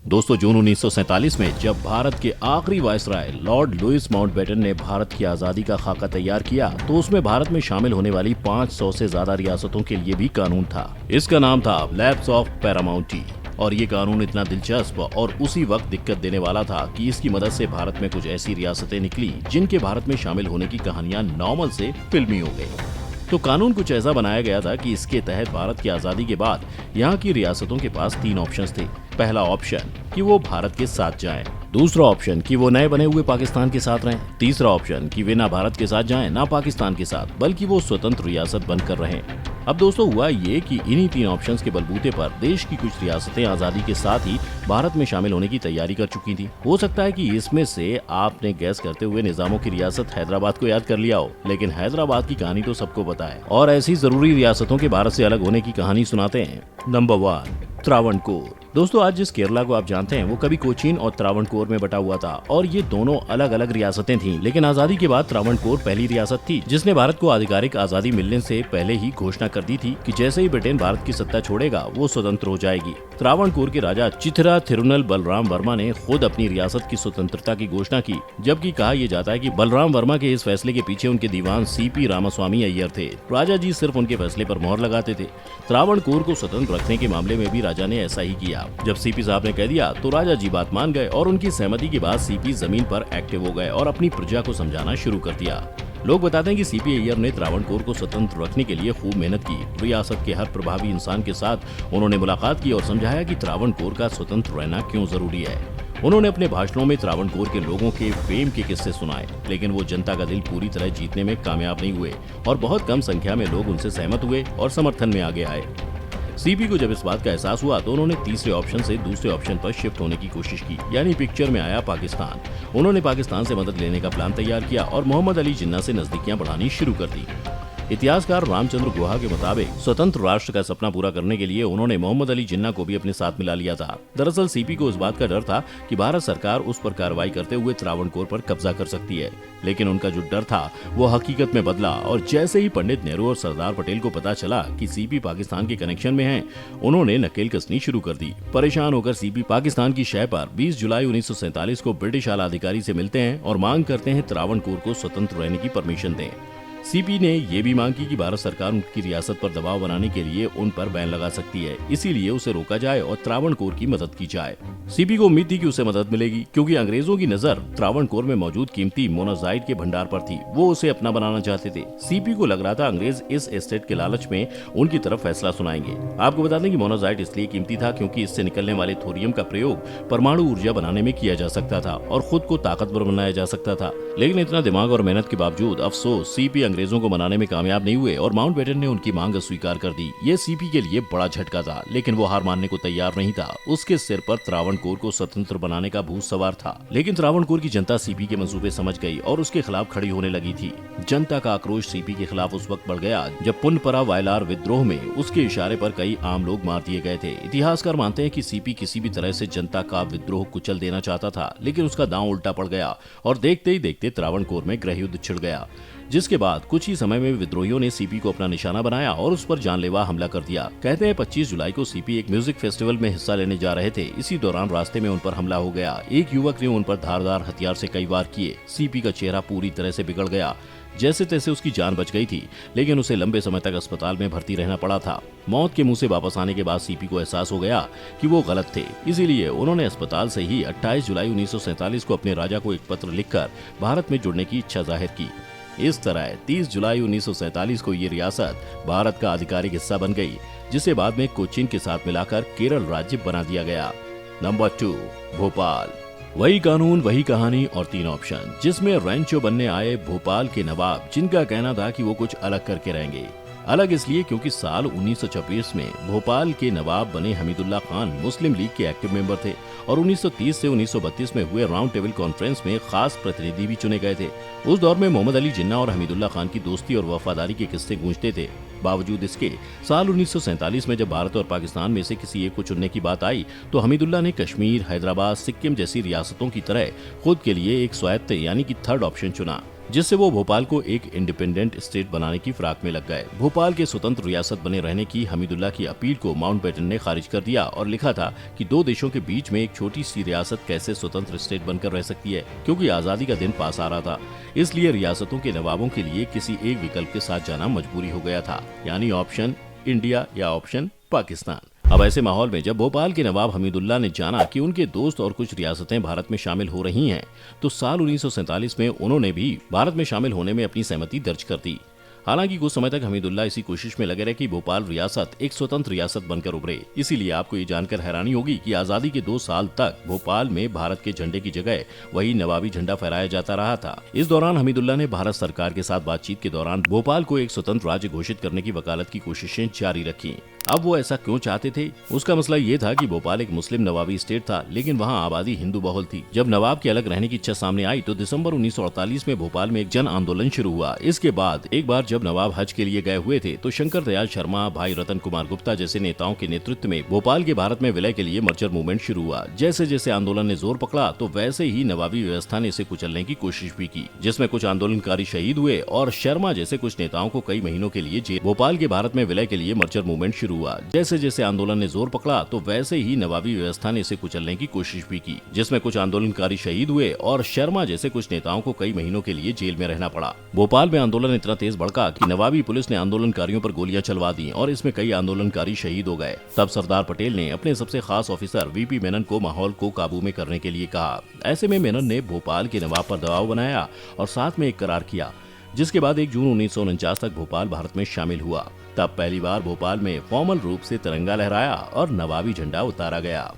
दोस्तों, जून 1947 में जब भारत के आखिरी वायसराय लॉर्ड लुईस माउंटबेटन ने भारत की आजादी का खाका तैयार किया तो उसमें भारत में शामिल होने वाली 500 से ज्यादा रियासतों के लिए भी कानून था। इसका नाम था लैप्स ऑफ पैरामाउंटी और ये कानून इतना दिलचस्प और उसी वक्त दिक्कत देने वाला था कि इसकी मदद से भारत में कुछ ऐसी रियासतें निकली जिनके भारत में शामिल होने की कहानियां नॉर्मल से फिल्मी हो गई। तो कानून कुछ ऐसा बनाया गया था कि इसके तहत भारत की आजादी के बाद यहाँ की रियासतों के पास 3 ऑप्शंस थे। पहला ऑप्शन कि वो भारत के साथ जाएं, दूसरा ऑप्शन कि वो नए बने हुए पाकिस्तान के साथ रहें, तीसरा ऑप्शन कि वे ना भारत के साथ जाएं ना पाकिस्तान के साथ बल्कि वो स्वतंत्र रियासत बनकर रहें। अब दोस्तों, हुआ ये कि इन्हीं 3 ऑप्शंस के बलबूते पर देश की कुछ रियासतें आजादी के साथ ही भारत में शामिल होने की तैयारी कर चुकी थी। हो सकता है कि इसमें से आपने गैस करते हुए निजामों की रियासत हैदराबाद को याद कर लिया हो, लेकिन हैदराबाद की कहानी तो सबको पता है और ऐसी जरूरी रियासतों के भारत से अलग होने की कहानी सुनाते हैं। नंबर 1, त्रावणकोर। दोस्तों, आज जिस केरला को आप जानते हैं वो कभी कोचीन और त्रावणकोर में बटा हुआ था और ये दोनों अलग अलग रियासतें थीं, लेकिन आजादी के बाद त्रावणकोर पहली रियासत थी जिसने भारत को आधिकारिक आजादी मिलने से पहले ही घोषणा कर दी थी कि जैसे ही ब्रिटेन भारत की सत्ता छोड़ेगा वो स्वतंत्र हो जाएगी। त्रावणकोर के राजा चिथिरा थिरुनल बलराम वर्मा ने खुद अपनी रियासत की स्वतंत्रता की घोषणा की, जबकि कहा यह जाता है कि बलराम वर्मा के इस फैसले के पीछे उनके दीवान सीपी रामास्वामी अय्यर थे। राजा जी सिर्फ उनके फैसले पर मोहर लगाते थे। त्रावणकोर को स्वतंत्र रखने के मामले में भी राजा ने ऐसा ही किया। जब सीपी साहब ने कह दिया तो राजा जी बात मान गए और उनकी सहमति के बाद सीपी जमीन पर एक्टिव हो गए और अपनी प्रजा को समझाना शुरू कर दिया। लोग बताते हैं कि सीपी अय्यर ने त्रावणकोर को स्वतंत्र रखने के लिए खूब मेहनत की। रियासत के हर प्रभावी इंसान के साथ उन्होंने मुलाकात की और समझाया कि त्रावणकोर का स्वतंत्र रहना क्यों जरूरी है। उन्होंने अपने भाषणों में त्रावणकोर के लोगों के प्रेम के किस्से सुनाए, लेकिन वो जनता का दिल पूरी तरह जीतने में कामयाब नहीं हुए और बहुत कम संख्या में लोग उनसे सहमत हुए और समर्थन में आगे आए। सीपी को जब इस बात का एहसास हुआ तो उन्होंने तीसरे ऑप्शन से दूसरे ऑप्शन पर शिफ्ट होने की कोशिश की, यानी पिक्चर में आया पाकिस्तान। उन्होंने पाकिस्तान से मदद लेने का प्लान तैयार किया और मोहम्मद अली जिन्ना से नजदीकियां बढ़ानी शुरू कर दी। इतिहासकार रामचंद्र गुहा के मुताबिक स्वतंत्र राष्ट्र का सपना पूरा करने के लिए उन्होंने मोहम्मद अली जिन्ना को भी अपने साथ मिला लिया था। दरअसल सीपी को इस बात का डर था कि भारत सरकार उस पर कार्रवाई करते हुए त्रावणकोर पर कब्जा कर सकती है, लेकिन उनका जो डर था वो हकीकत में बदला और जैसे ही पंडित नेहरू और सरदार पटेल को पता चला कि सीपी पाकिस्तान के कनेक्शन में हैं, उन्होंने नकेल कसनी शुरू कर दी। परेशान होकर सीपी पाकिस्तान की शय पर 20 जुलाई 1947 को ब्रिटिश आला अधिकारी से मिलते हैं और मांग करते हैं त्रावणकोर को स्वतंत्र रहने की परमिशन दें। सीपी ने ये भी मांग की कि भारत सरकार उनकी रियासत पर दबाव बनाने के लिए उन पर बैन लगा सकती है, इसीलिए उसे रोका जाए और त्रावणकोर की मदद की जाए। सीपी को उम्मीद थी कि उसे मदद मिलेगी क्योंकि अंग्रेजों की नजर त्रावणकोर में मौजूद कीमती मोनाजाइट के भंडार पर थी। वो उसे अपना बनाना चाहते थे। सीपी को लग रहा था अंग्रेज इस एस्टेट के लालच में उनकी तरफ फैसला सुनाएंगे। आपको बता दें कि मोनाजाइट इसलिए कीमती था क्योंकि इससे निकलने वाले थोरियम का प्रयोग परमाणु ऊर्जा बनाने में किया जा सकता था और खुद को ताकतवर बनाया जा सकता था। लेकिन इतना दिमाग और मेहनत के बावजूद अफसोस सीपी अंग्रेजों को मनाने में कामयाब नहीं हुए और माउंटबेटन ने उनकी मांग अस्वीकार कर दी। ये सीपी के लिए बड़ा झटका था, लेकिन वो हार मानने को तैयार नहीं था। उसके सिर पर त्रावणकोर को स्वतंत्र बनाने का भूत सवार था, लेकिन त्रावणकोर की जनता सीपी के मंसूबे समझ गई और उसके खिलाफ खड़ी होने लगी थी। जनता का आक्रोश सीपी के खिलाफ उस वक्त बढ़ गया जब पुनपरा वायलार विद्रोह में उसके इशारे पर कई आम लोग मार दिए गए थे। इतिहासकार मानते हैं कि सीपी किसी भी तरह से जनता का विद्रोह कुचल देना चाहता था, लेकिन उसका दांव उल्टा पड़ गया और देखते ही देखते त्रावणकोर में गृह युद्ध छिड़ गया, जिसके बाद कुछ ही समय में विद्रोहियों ने सीपी को अपना निशाना बनाया और उस पर जानलेवा हमला कर दिया। कहते हैं 25 जुलाई को सीपी एक म्यूजिक फेस्टिवल में हिस्सा लेने जा रहे थे। इसी दौरान रास्ते में उन पर हमला हो गया। एक युवक ने उन पर धारदार हथियार से कई वार किए। सीपी का चेहरा पूरी तरह से बिगड़ गया। जैसे तैसे उसकी जान बच गई थी, लेकिन उसे लंबे समय तक अस्पताल में भर्ती रहना पड़ा था। मौत के मुंह से वापस आने के बाद सीपी को एहसास हो गया कि वो गलत थे, इसीलिए उन्होंने अस्पताल से ही 28 जुलाई 1947 को अपने राजा को एक पत्र लिखकर भारत में जुड़ने की इच्छा जाहिर की। इस तरह 30 जुलाई 1947 को ये रियासत भारत का आधिकारिक हिस्सा बन गई, जिसे बाद में कोचीन के साथ मिलाकर केरल राज्य बना दिया गया। नंबर 2, भोपाल। वही कानून, वही कहानी और 3 ऑप्शन, जिसमें रैंचो बनने आए भोपाल के नवाब, जिनका कहना था कि वो कुछ अलग करके रहेंगे। अलग इसलिए क्योंकि साल 1926 में भोपाल के नवाब बने हमीदुल्ला खान मुस्लिम लीग के एक्टिव मेंबर थे और 1930 से 1932 में हुए राउंड टेबल कॉन्फ्रेंस में खास प्रतिनिधि भी चुने गए थे। उस दौर में मोहम्मद अली जिन्ना और हमीदुल्ला खान की दोस्ती और वफादारी के किस्से गूंजते थे। बावजूद इसके साल 1947 में जब भारत और पाकिस्तान में से किसी एक को चुनने की बात आई तो हमीदुल्ला ने कश्मीर, हैदराबाद, सिक्किम जैसी रियासतों की तरह खुद के लिए एक स्वायत्त यानी कि थर्ड ऑप्शन चुना। जिससे वो भोपाल को एक इंडिपेंडेंट स्टेट बनाने की फिराक में लग गए। भोपाल के स्वतंत्र रियासत बने रहने की हमीदुल्लाह की अपील को माउंटबेटन ने खारिज कर दिया और लिखा था कि दो देशों के बीच में एक छोटी सी रियासत कैसे स्वतंत्र स्टेट बनकर रह सकती है, क्योंकि आजादी का दिन पास आ रहा था। इसलिए रियासतों के नवाबों के लिए किसी एक विकल्प के साथ जाना मजबूरी हो गया था, यानी ऑप्शन इंडिया या ऑप्शन पाकिस्तान। अब ऐसे माहौल में जब भोपाल के नवाब हमीदुल्लाह ने जाना कि उनके दोस्त और कुछ रियासतें भारत में शामिल हो रही हैं, तो साल 1947 में उन्होंने भी भारत में शामिल होने में अपनी सहमति दर्ज कर दी। हालांकि कुछ समय तक हमीदुल्लाह इसी कोशिश में लगे रहे कि भोपाल रियासत एक स्वतंत्र रियासत बनकर उभरे। इसीलिए आपको ये जानकर हैरानी होगी कि आजादी के 2 साल तक भोपाल में भारत के झंडे की जगह वही नवाबी झंडा फहराया जाता रहा था। इस दौरान हमीदुल्लाह ने भारत सरकार के साथ बातचीत के दौरान भोपाल को एक स्वतंत्र राज्य घोषित करने की वकालत की कोशिशें जारी रखी। अब वो ऐसा क्यों चाहते थे? उसका मसला ये था कि भोपाल एक मुस्लिम नवाबी स्टेट था, लेकिन वहाँ आबादी हिंदू बहुल थी। जब नवाब के अलग रहने की इच्छा सामने आई तो दिसंबर 1948 में भोपाल में एक जन आंदोलन शुरू हुआ। इसके बाद एक बार जब नवाब हज के लिए गए हुए थे तो शंकर दयाल शर्मा, भाई रतन कुमार गुप्ता जैसे नेताओं के नेतृत्व में भोपाल के भारत में विलय के लिए मर्जर मूवमेंट शुरू हुआ। जैसे जैसे आंदोलन ने जोर पकड़ा तो वैसे ही नवाबी व्यवस्था ने इसे कुचलने की कोशिश भी की, जिसमें कुछ आंदोलनकारी शहीद हुए और शर्मा जैसे कुछ नेताओं को कई महीनों के लिए जेल। भोपाल के भारत में विलय के लिए मर्जर मूवमेंट शुरू हुआ। जैसे जैसे आंदोलन ने जोर पकड़ा तो वैसे ही नवाबी व्यवस्था ने इसे कुचलने की कोशिश भी की, जिसमें कुछ आंदोलनकारी शहीद हुए और शर्मा जैसे कुछ नेताओं को कई महीनों के लिए जेल में रहना पड़ा। भोपाल में आंदोलन इतना तेज भड़का कि नवाबी पुलिस ने आंदोलनकारियों पर गोलियां चलवा दी और इसमें कई आंदोलनकारी शहीद हो गए। तब सरदार पटेल ने अपने सबसे खास ऑफिसर वीपी मेनन को माहौल को काबू में करने के लिए कहा। ऐसे में मेनन ने भोपाल के नवाब पर दबाव बनाया और साथ में एक करार किया, जिसके बाद 1 जून 1949 तक भोपाल भारत में शामिल हुआ। तब पहली बार भोपाल में फॉर्मल रूप से तिरंगा लहराया और नवाबी झंडा उतारा गया।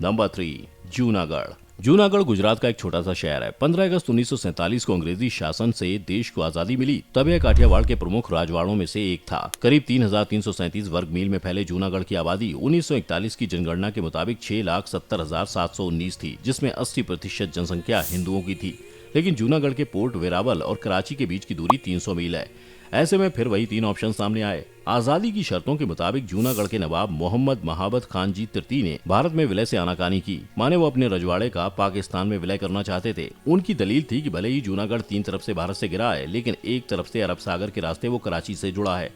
नंबर 3, जूनागढ़। जूनागढ़ गुजरात का एक छोटा सा शहर है। 15 अगस्त 1947 को अंग्रेजी शासन से देश को आजादी मिली। तब यह काठियावाड़ के प्रमुख राजवाड़ों में से एक था। करीब 3,337 वर्ग मील में फैले जूनागढ़ की आबादी 1941 की जनगणना के मुताबिक 6,70,719 थी, जिसमें 80% जनसंख्या हिंदुओं की थी। लेकिन जूनागढ़ के पोर्ट वेरावल और कराची के बीच की दूरी 300 मील है। ऐसे में फिर वही 3 ऑप्शन सामने आए। आजादी की शर्तों के मुताबिक जूनागढ़ के नवाब मोहम्मद महाबत खान जी तृतीय ने भारत में विलय से आनाकानी की। माने वो अपने रजवाड़े का पाकिस्तान में विलय करना चाहते थे। उनकी दलील थी कि भले ही जूनागढ़ 3 तरफ से भारत से घिरा है, लेकिन एक तरफ से अरब सागर के रास्ते वो कराची से जुड़ा है।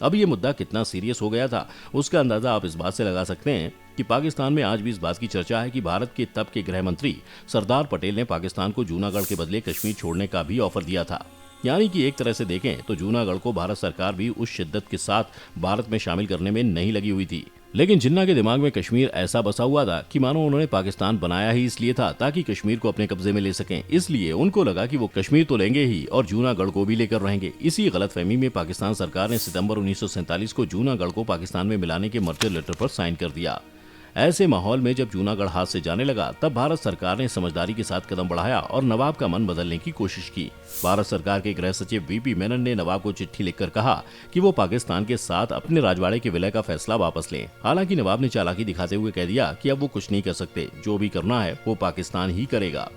अब ये मुद्दा कितना सीरियस हो गया था, उसका अंदाजा आप इस बात से लगा सकते हैं कि पाकिस्तान में आज भी इस बात की चर्चा है कि भारत के तब के गृह मंत्री सरदार पटेल ने पाकिस्तान को जूनागढ़ के बदले कश्मीर छोड़ने का भी ऑफर दिया था। यानी कि एक तरह से देखें तो जूनागढ़ को भारत सरकार भी उस शिद्दत के साथ भारत में शामिल करने में नहीं लगी हुई थी। लेकिन जिन्ना के दिमाग में कश्मीर ऐसा बसा हुआ था कि मानो उन्होंने पाकिस्तान बनाया ही इसलिए था ताकि कश्मीर को अपने कब्जे में ले सकें। इसलिए उनको लगा कि वो कश्मीर तो लेंगे ही और जूनागढ़ को भी लेकर रहेंगे। इसी गलतफहमी में पाकिस्तान सरकार ने सितंबर 1947 को जूनागढ़ को पाकिस्तान में मिलाने के मर्जर लेटर पर साइन कर दिया। ऐसे माहौल में जब जूनागढ़ हाथ से जाने लगा तब भारत सरकार ने समझदारी के साथ कदम बढ़ाया और नवाब का मन बदलने की कोशिश की। भारत सरकार के गृह सचिव वीपी मेनन ने नवाब को चिट्ठी लिखकर कहा कि वो पाकिस्तान के साथ अपने राजवाड़े के विलय का फैसला वापस लें। हालांकि नवाब ने चालाकी दिखाते हुए कह दिया कि अब वो कुछ नहीं कर सकते, जो भी करना है वो पाकिस्तान ही करेगा।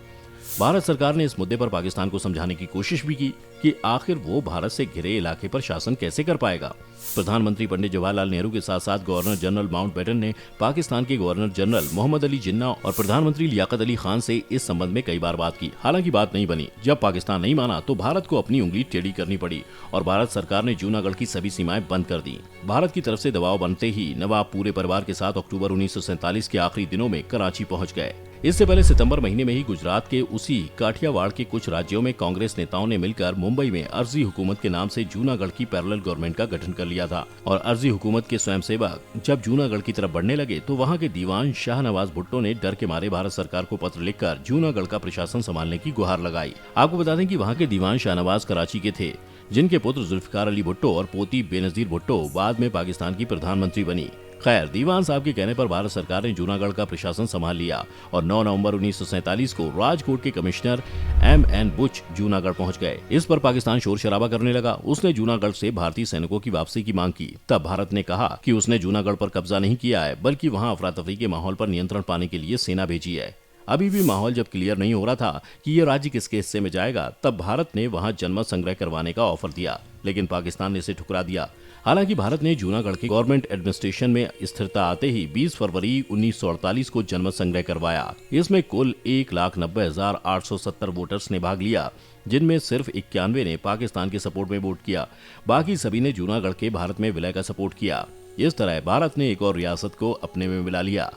भारत सरकार ने इस मुद्दे पर पाकिस्तान को समझाने की कोशिश भी की कि आखिर वो भारत से घिरे इलाके पर शासन कैसे कर पाएगा। प्रधानमंत्री पंडित जवाहरलाल नेहरू के साथ साथ गवर्नर जनरल माउंटबेटन ने पाकिस्तान के गवर्नर जनरल मोहम्मद अली जिन्ना और प्रधानमंत्री लियाकत अली खान से इस संबंध में कई बार बात की। हालांकि बात नहीं बनी। जब पाकिस्तान नहीं माना तो भारत को अपनी उंगली टेढ़ी करनी पड़ी और भारत सरकार ने जूनागढ़ की सभी सीमाएं बंद कर दी। भारत की तरफ से दबाव बनते ही नवाब पूरे परिवार के साथ अक्टूबर 1947 के आखिरी दिनों में कराची पहुंच गए। इससे पहले सितंबर महीने में ही गुजरात के उसी काठियावाड़ के कुछ राज्यों में कांग्रेस नेताओं ने मिलकर मुंबई में अर्जी हुकूमत के नाम से जूनागढ़ की पैरेलल गवर्नमेंट का गठन कर लिया था। और अर्जी हुकूमत के स्वयंसेवक जब जूनागढ़ की तरफ बढ़ने लगे तो वहां के दीवान शाहनवाज भुट्टो ने डर के मारे भारत सरकार को पत्र लिखकर जूनागढ़ का प्रशासन संभालने की गुहार लगाई। आपको बता दें कि वहां के दीवान शाहनवाज कराची के थे, जिनके पुत्र जुल्फिकार अली भुट्टो और पोती बेनजीर भुट्टो बाद में पाकिस्तान की प्रधानमंत्री बनी। खैर, दीवान साहब के कहने पर भारत सरकार ने जूनागढ़ का प्रशासन संभाल लिया और 9 नवंबर 1947 को राजकोट के कमिश्नर M.N. बुच जूनागढ़ पहुंच गए। इस पर पाकिस्तान शोर शराबा करने लगा। उसने जूनागढ़ से भारतीय सैनिकों की वापसी की मांग की। तब भारत ने कहा कि उसने जूनागढ़ पर कब्जा नहीं किया है, बल्कि वहां अफरा तफरी के माहौल पर नियंत्रण पाने के लिए सेना भेजी है। अभी भी माहौल जब क्लियर नहीं हो रहा था कि ये राज्य किसके हिस्से में जाएगा, तब भारत ने वहां जनमत संग्रह करवाने का ऑफर दिया, लेकिन पाकिस्तान ने इसे ठुकरा दिया। हालांकि भारत ने जूनागढ़ के गवर्नमेंट एडमिनिस्ट्रेशन में स्थिरता आते ही 20 फरवरी 1948 को जनमत संग्रह करवाया। इसमें कुल 1,90,870 वोटर्स ने भाग लिया, जिनमें सिर्फ 91 ने पाकिस्तान के सपोर्ट में वोट किया। बाकी सभी ने जूनागढ़ के भारत में विलय का सपोर्ट किया। इस तरह भारत ने एक और रियासत को अपने में मिला लिया।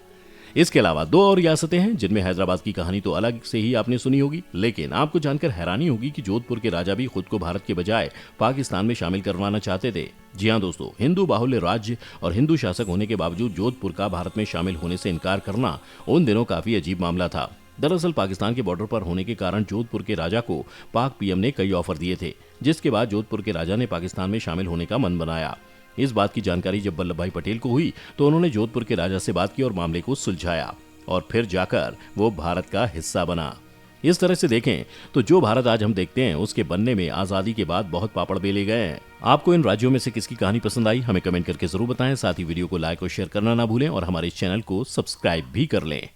इसके अलावा 2 और रियासतें हैं जिनमें हैदराबाद की कहानी तो अलग से ही आपने सुनी होगी, लेकिन आपको जानकर हैरानी होगी कि जोधपुर के राजा भी खुद को भारत के बजाय पाकिस्तान में शामिल करवाना चाहते थे। जी हाँ दोस्तों, हिंदू बाहुल्य राज्य और हिंदू शासक होने के बावजूद जोधपुर का भारत में शामिल होने से इनकार करना उन दिनों काफी अजीब मामला था। दरअसल पाकिस्तान के बॉर्डर पर होने के कारण जोधपुर के राजा को पाक पीएम ने कई ऑफर दिए थे, जिसके बाद जोधपुर के राजा ने पाकिस्तान में शामिल होने का मन बनाया। इस बात की जानकारी जब वल्लभ भाई पटेल को हुई तो उन्होंने जोधपुर के राजा से बात की और मामले को सुलझाया और फिर जाकर वो भारत का हिस्सा बना। इस तरह से देखें तो जो भारत आज हम देखते हैं उसके बनने में आजादी के बाद बहुत पापड़ बेले गए हैं। आपको इन राज्यों में से किसकी कहानी पसंद आई हमें कमेंट करके जरूर बताएं। साथ ही वीडियो को लाइक और शेयर करना ना भूलें और हमारे चैनल को सब्सक्राइब भी कर लें।